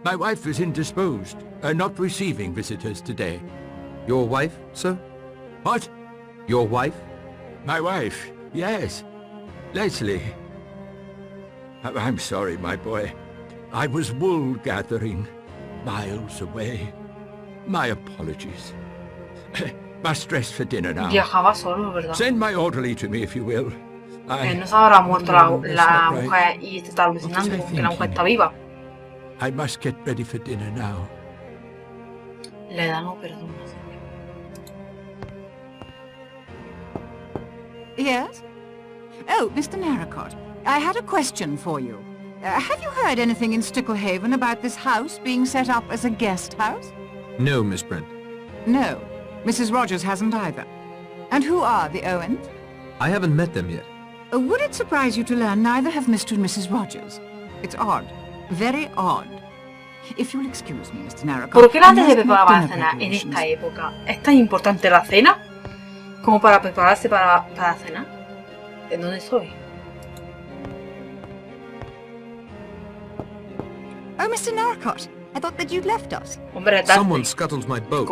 My wife is indisposed, not receiving visitors today. Your wife, sir? What? Your wife? My wife, yes. Leslie. I'm sorry, my boy. I was wool gathering, miles away. My apologies. Must dress for dinner now. Viajaba solo, ¿verdad? Send my orderly to me if you will. No se habrá muerto la mujer y te está alucinando que la mujer está viva. I must get ready for dinner now. La edad no perdona. Yes? Oh, Mr. Narracott, I had a question for you. Have you heard anything in Sticklehaven about this house being set up as a guest house? No, Miss Brent. No. Mrs. Rogers hasn't either. And who are the Owens? I haven't met them yet. Would it surprise you to learn neither have Mr. and Mrs. Rogers? It's odd. Very odd. If you'll excuse me, Mr. Narracott. ¿Por qué antes de preparar la cena en esta época es tan importante la cena como para prepararse para la cena? ¿En dónde estoy? Oh, Mr. Narracott, I thought that you'd left us. Hombre, Someone scuttled my boat.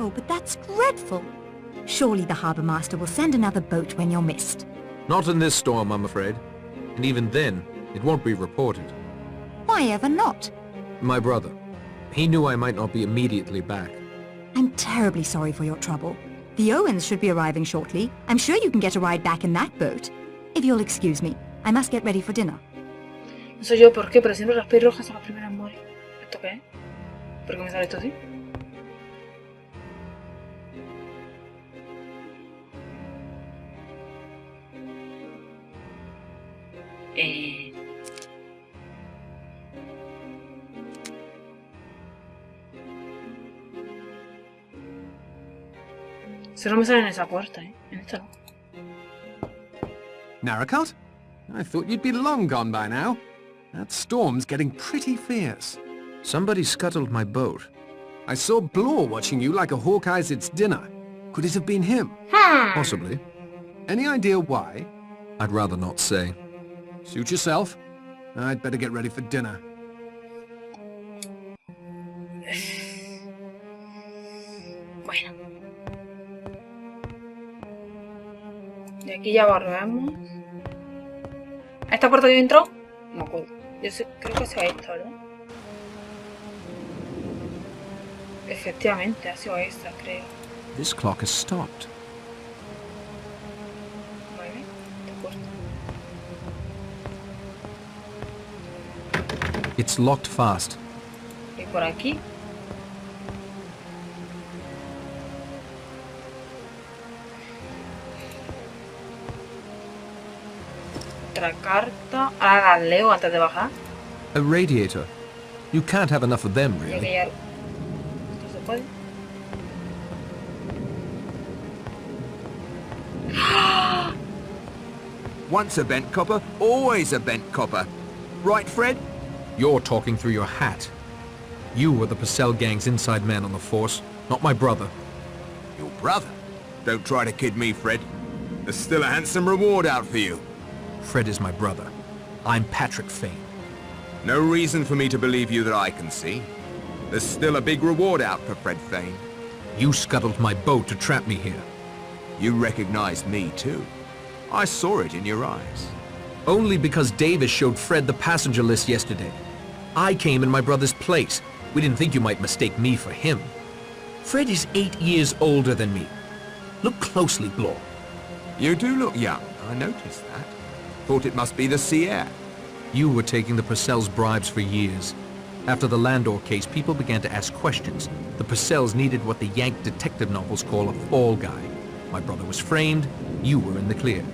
Oh, but that's dreadful. Surely the harbour master will send another boat when you're missed. Not in this storm, I'm afraid. And even then, it won't be reported. Why ever not? My brother. He knew I might not be immediately back. I'm terribly sorry for your trouble. The Owens should be arriving shortly. I'm sure you can get a ride back in that boat. If you'll excuse me, I must get ready for dinner. No sé yo por qué, pero siempre las pelirrojas son las primeras en morir. ¿Esto qué es? ¿Por qué me sale esto así? Solo me sale en esa puerta, ¿eh? En esta no. Narracott? I thought you'd be long gone by now. That storm's getting pretty fierce. Somebody scuttled my boat. I saw Blore watching you like a hawk eyes its dinner. Could it have been him? Possibly. Any idea why? I'd rather not say. Suit yourself. I'd better get ready for dinner. Bueno. Y aquí ya volvemos. ¿A esta puerta yo entro? No me acuerdo. Yo sé, creo que sea esta, ¿verdad? Efectivamente, ha sido esta, creo. This clock has stopped. Vale, esta puerta. It's locked fast. Y por aquí. Otra carta. Ahora la leo antes de bajar. A radiator. You can't have enough of them, Ya que really. ya... ¿Esto se puede? Once a bent copper, always a bent copper. Right, Fred? You're talking through your hat. You were the Purcell gang's inside man on the force, not my brother. Your brother? Don't try to kid me, Fred. There's still a handsome reward out for you. Fred is my brother. I'm Patrick Fane. No reason for me to believe you that I can see. There's still a big reward out for Fred Fane. You scuttled my boat to trap me here. You recognized me, too. I saw it in your eyes. Only because Davis showed Fred the passenger list yesterday. I came in my brother's place. We didn't think you might mistake me for him. Fred is 8 years older than me. Look closely, Blore. You do look young, I noticed that. Thought it must be the sea air. You were taking the Purcells' bribes for years. After the Landor case, people began to ask questions. The Purcells needed what the Yank detective novels call a fall guy. My brother was framed. You were in the clear.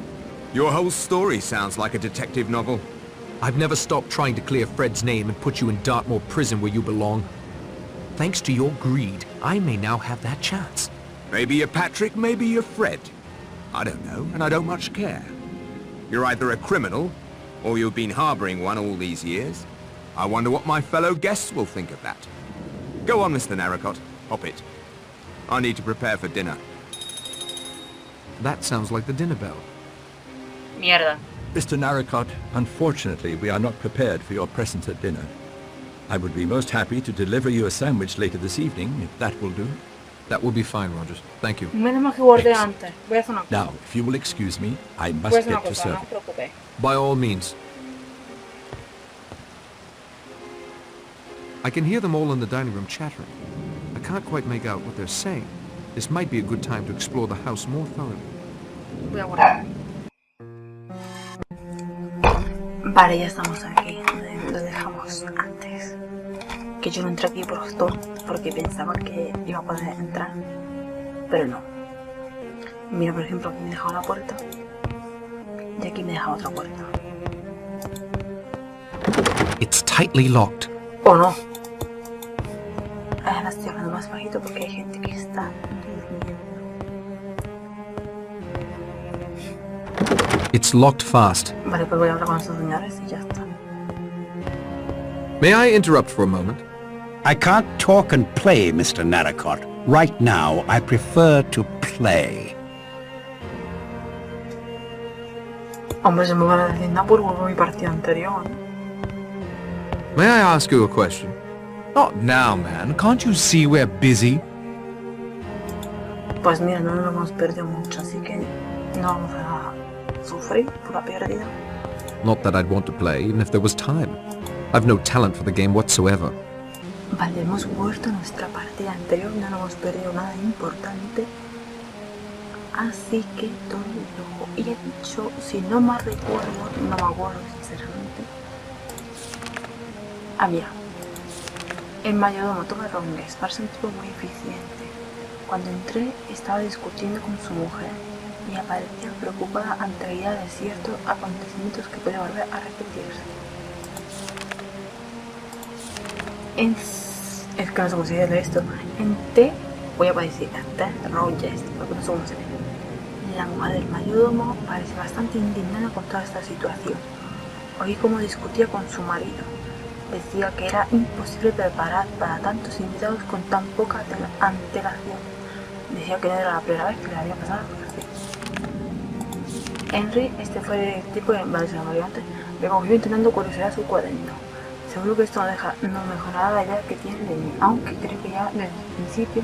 Your whole story sounds like a detective novel. I've never stopped trying to clear Fred's name and put you in Dartmoor prison where you belong. Thanks to your greed, I may now have that chance. Maybe you're Patrick, maybe you're Fred. I don't know, and I don't much care. You're either a criminal, or you've been harboring one all these years. I wonder what my fellow guests will think of that. Go on, Mr. Narracott. Hop it. I need to prepare for dinner. That sounds like the dinner bell. Mierda. Mr. Narracott, unfortunately, we are not prepared for your presence at dinner. I would be most happy to deliver you a sandwich later this evening, if that will do. That will be fine, Rogers. Thank you. Menos mal que guardé Excellent. antes. Voy a hacer una cosa. Now, if you will excuse me, I Voy a must hacer una get to cosa, no os serving. preocupéis. By all means. I can hear them all in the dining room chattering. I can't quite make out what they're saying. This might be a good time to explore the house more thoroughly. Voy a guardar. Vale, ya estamos aquí, donde lo dejamos antes. Que yo no entré aquí por tonto, porque pensaba que iba a poder entrar, pero no. Mira, por ejemplo, aquí me dejaba una puerta y aquí me dejaba otra puerta. It's tightly locked. ¿O no? Ahora estoy hablando más bajito porque hay gente que está durmiendo. It's locked fast. Vale, pues voy a hablar con estos señores y ya está. May I interrupt for a moment? I can't talk and play, Mr. Narracott. Right now, I prefer to play. Hombre, se me van a decir nada por mi partida anterior. May I ask you a question? Not now, man. Can't you see we're busy? Pues mira, no nos hemos perdido mucho, así que no vamos a sufrir por la pérdida. Not that I'd want to play, even if there was time. I've no talent for the game whatsoever. Vale, hemos vuelto a nuestra partida anterior, no nos hemos perdido nada importante. Así que todo lujo. Y he dicho, si no me recuerdo, no me acuerdo sinceramente. Ah, mira. El mayordomo toma ronques, parece un tipo muy eficiente. Cuando entré, estaba discutiendo con su mujer y aparecía preocupada ante la idea de ciertos acontecimientos que pueden volver a repetirse. Es que no sé cómo se dice esto. En T, voy a decir T, Rogers, porque no sé cómo se dice. La mujer del mayordomo parece bastante indignada con toda esta situación. Oí cómo discutía con su marido. Decía que era imposible preparar para tantos invitados con tan poca antelación. Decía que no era la primera vez que le había pasado algo así. Henry, este fue el tipo de antes, le cogió intentando curiosear su cuaderno. Seguro que esto no mejorará la idea que tiene de mí, aunque creo que ya desde el principio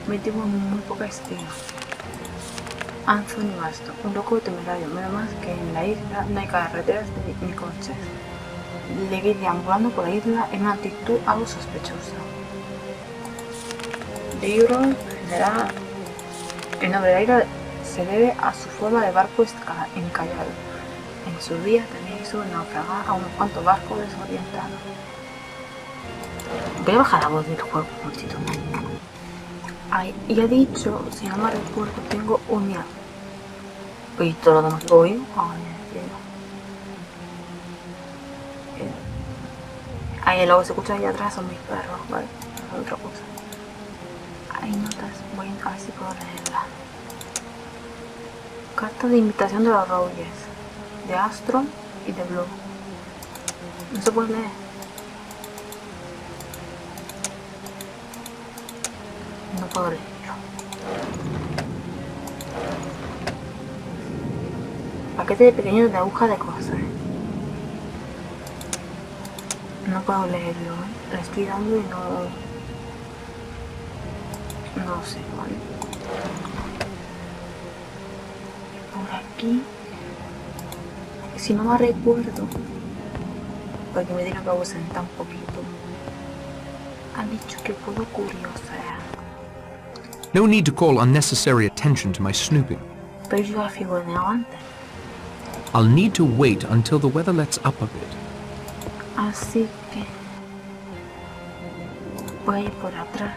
me tuvo muy poca estima. Anthony Basto, un loco temerario, menos más que en la isla no hay carreteras ni coches. Le vi deambulando por la isla en una actitud algo sospechosa. Libro general. El nombre de la isla se debe a su forma de barco encallado. En su día también hizo naufragar a unos cuantos barcos desorientados. Voy a bajar la voz del juego un momentito. Ay, y he dicho, si no me recuerdo, tengo un día. Y todo lo demás que oí. Ay, ahí luego se escucha ahí atrás son mis perros, ¿vale? Es otra cosa. Hay notas, voy a ver si puedo leerla. Carta de invitación de los Rogers, de Astro y de Blue. No se puede leer. No puedo leerlo. Paquete de pequeños de aguja de coser. No puedo leerlo, ¿eh? Lo estoy dando y no sé, ¿vale? Por aquí, si no me recuerdo, porque me digan que ausentar un poquito, han dicho que puedo curiosear. No need to call unnecessary attention to my snooping. Pero yo la figureaba antes. I'll need to wait until the weather lets up a bit. Así que voy a ir por atrás.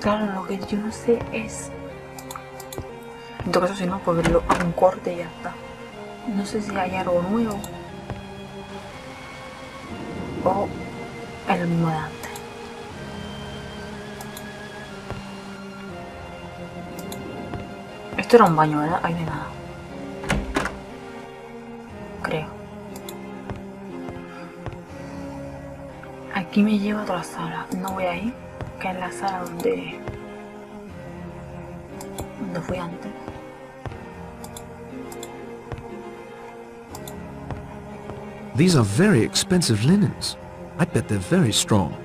Claro, lo que yo no sé es... En todo caso, si no, pues verlo a un corte y ya está. No sé si hay algo nuevo o es lo mismo de antes. Esto era un baño, ¿verdad? Ahí no hay nada. Creo. Aquí me lleva a otra sala. No voy a ir, que es la sala donde fui antes. These are very expensive linens. I bet they're very strong.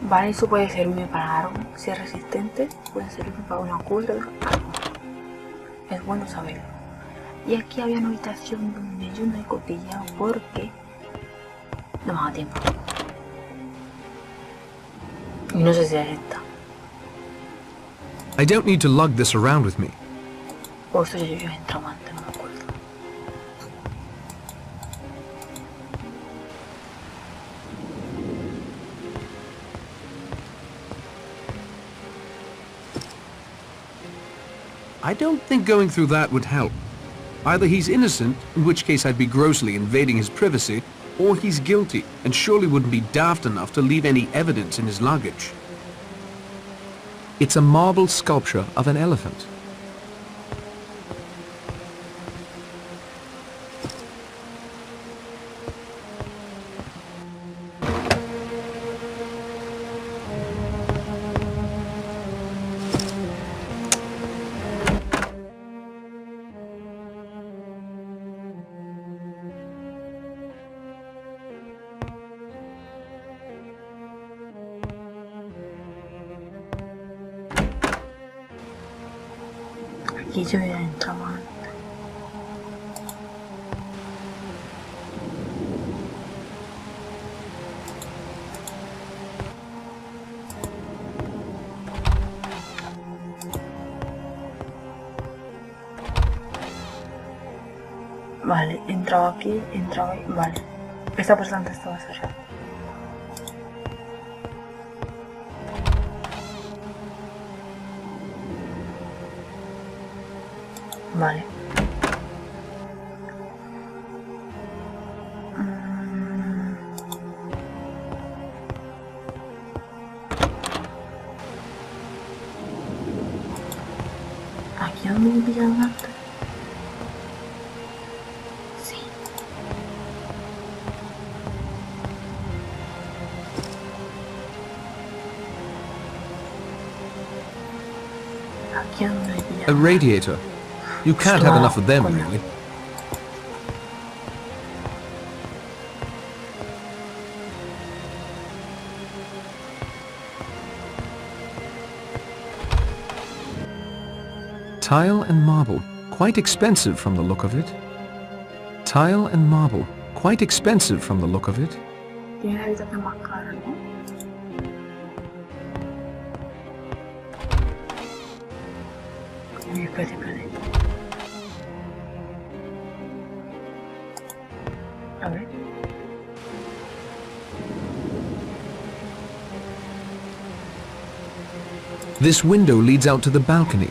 Vale, eso puede servirme para algo. Si es resistente, puede servirme para una cuerda, algo. Es bueno saberlo. Y aquí había una habitación donde yo no he cotillado porque no me da tiempo. Y no sé si es esta. I don't need to lug this around with me. O esto yo he entrado antes, no me acuerdo. I don't think going through that would help. Either he's innocent, in which case I'd be grossly invading his privacy, or he's guilty, and surely wouldn't be daft enough to leave any evidence in his luggage. It's a marble sculpture of an elephant. Aquí yo ya entraba antes. Vale, entraba aquí, entraba ahí, vale. Esta persona estaba cerrada. Vale. Aquí donde me pillaron antes. Sí. Aquí donde me pillaron. A radiator. You can't have enough of them, really. Tile and marble. Quite expensive from the look of it. Tile and marble. Quite expensive from the look of it. Tiene la habitación más cara, ¿no? Espérate. A ver. This window leads out to the balcony.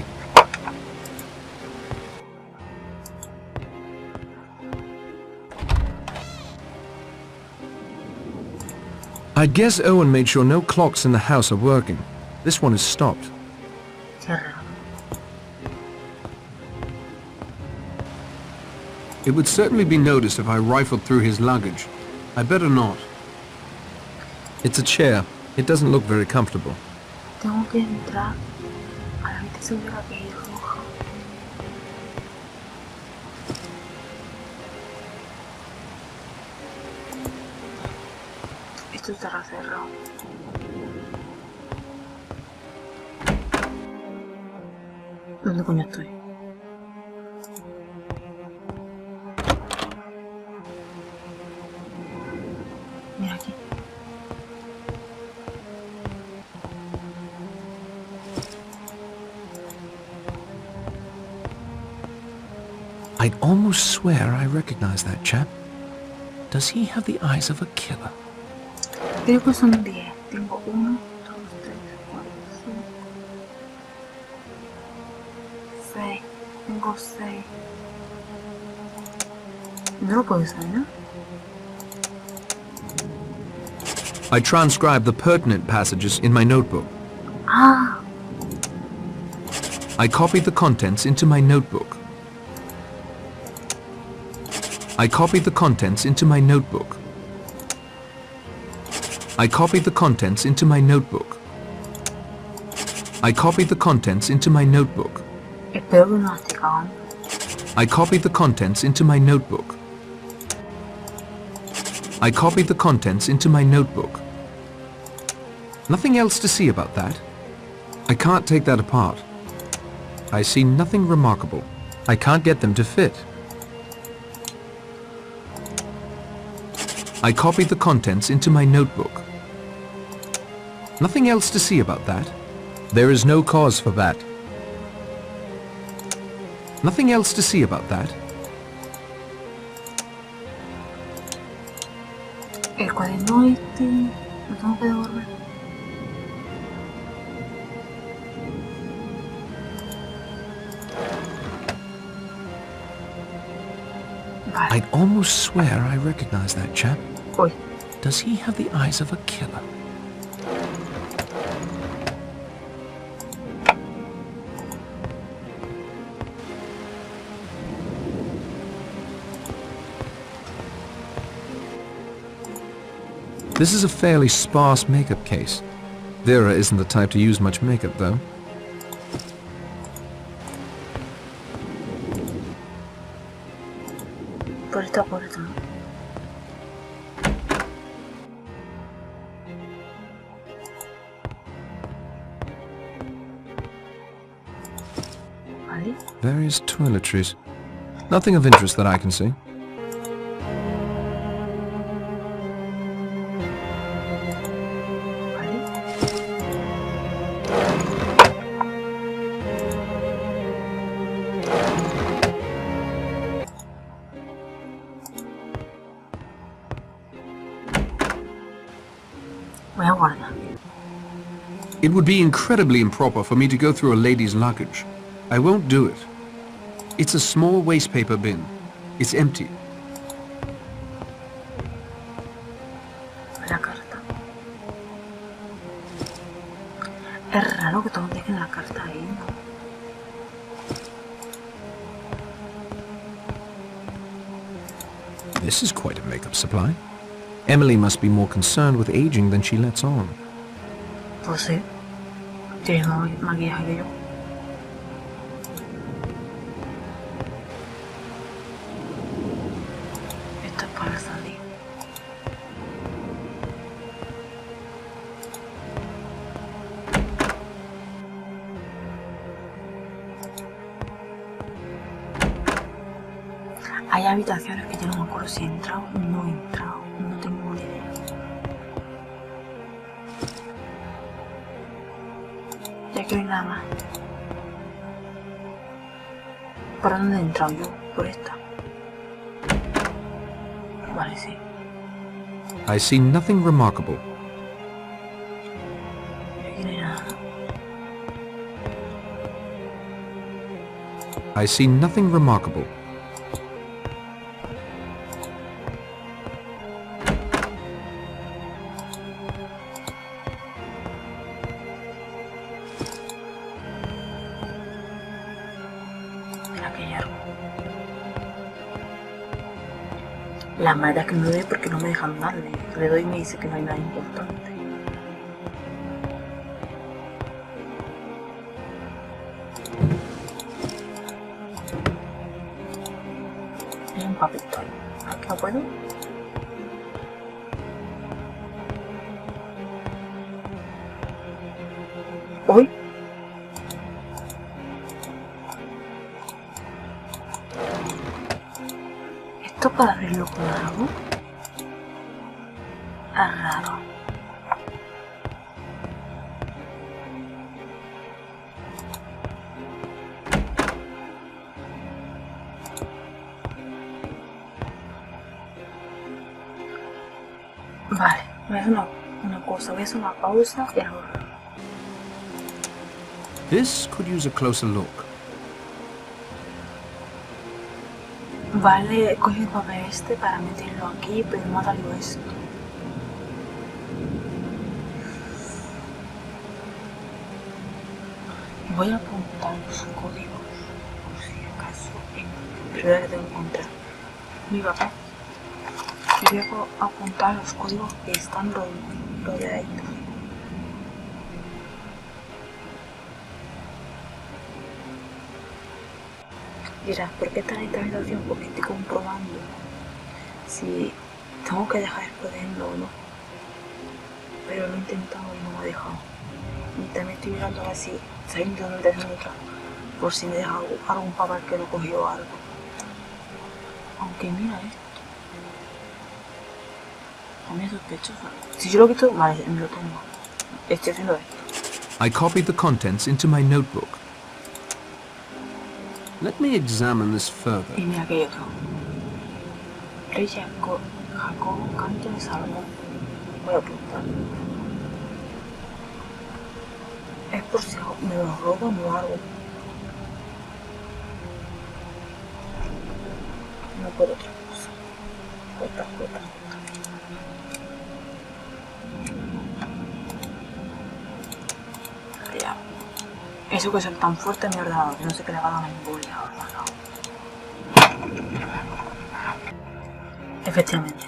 I guess Owen made sure no clocks in the house are working. This one is stopped. Cerrado. It would certainly be noticed if I rifled through his luggage. I better not. It's a chair. It doesn't look very comfortable. Tengo que entrar a la habitación de la que es roja. Esto estará cerrado. ¿Dónde coño estoy? Mira aquí. I'd almost swear I recognize that chap. Does he have the eyes of a killer? Creo que son 10. Tengo 1, 2, 3, 4, 5, 6. Tengo 6. No lo puedo usar, ¿no? I transcribed the pertinent passages in my notebook. Ah, I copied the contents into my notebook. I copied the contents into my notebook. I copied the contents into my notebook. I copied the contents into my notebook. espero que no esté cagando. I copied the contents into my notebook. I copied the contents into my notebook. Nothing else to see about that? I can't take that apart. I see nothing remarkable. I can't get them to fit. I copied the contents into my notebook. Nothing else to see about that? There is no cause for that. Nothing else to see about that? El cuaderno este... ¿Lo tengo que devolver? Vale. I'd almost swear I recognize that chap. Uy. Does he have the eyes of a killer? This is a fairly sparse makeup case. Vera isn't the type to use much makeup, though. Por esta puerta, ¿no? Vale. Various toiletries. Nothing of interest that I can see. Voy a guardar. It would be incredibly improper for me to go through a lady's luggage. I won't do it. It's a small wastepaper bin. It's empty. La carta. Es raro que todos dejen la carta ahí, ¿no? This is quite a makeup supply. Emily must be more concerned with aging than she lets on. Pues sí. Tienes más maquillaje que yo. Esto es para salir. Hay habitaciones que yo no me acuerdo si he entrado o no he entrado. No tengo ni idea. Y aquí no hay nada más. ¿Por dónde he entrado yo? Por esta. Vale, sí. I see nothing remarkable. Y aquí no hay nada. I see nothing remarkable. La maldad que me doy porque no me dejan darle. Le doy y me dice que no hay nada importante. Hay un papito. ¿Aquí no puedo? ¿Uy? ¿Esto para abrirlo con algo? Es raro. Vale, voy a hacer una cosa, voy a hacer una pausa y ahora. This could use a closer look. Vale, he cogido el papel este para meterlo aquí, pero no darlo esto. Voy a apuntar los códigos, por si acaso. Primero que tengo que encontrar mi papel. Y voy a apuntar los códigos que están rodeaditos. Dirás, ¿por qué está en esta habitación? Porque estoy comprobando si Tengo que dejar explotando, ¿no? Pero lo he intentado y no me ha dejado. Y también estoy mirando así, saliendo de otra, por si me deja algún papel que no cogió algo. Aunque mira esto. También es sospechoso. Si yo lo quito, vale, me lo tengo. Estoy haciendo esto. I copied the contents into my notebook. Let me examine this further. Y mira que hay otro. Rey Jacobo canta en Salomón. Voy a apuntar. Es por si me lo roban o algo. No por otra cosa. Otra. Ya. Eso que es tan fuerte en mi ordenador, que no sé qué le va a dar una embolia al ordenador. Efectivamente.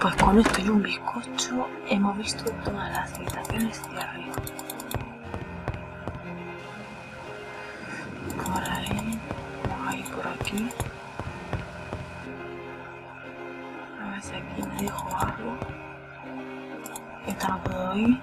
Pues con esto y un bizcocho hemos visto todas las habitaciones de arriba. Por ahí, vamos a ir por aquí. A ver si aquí me dejo algo. Esta no puedo ir.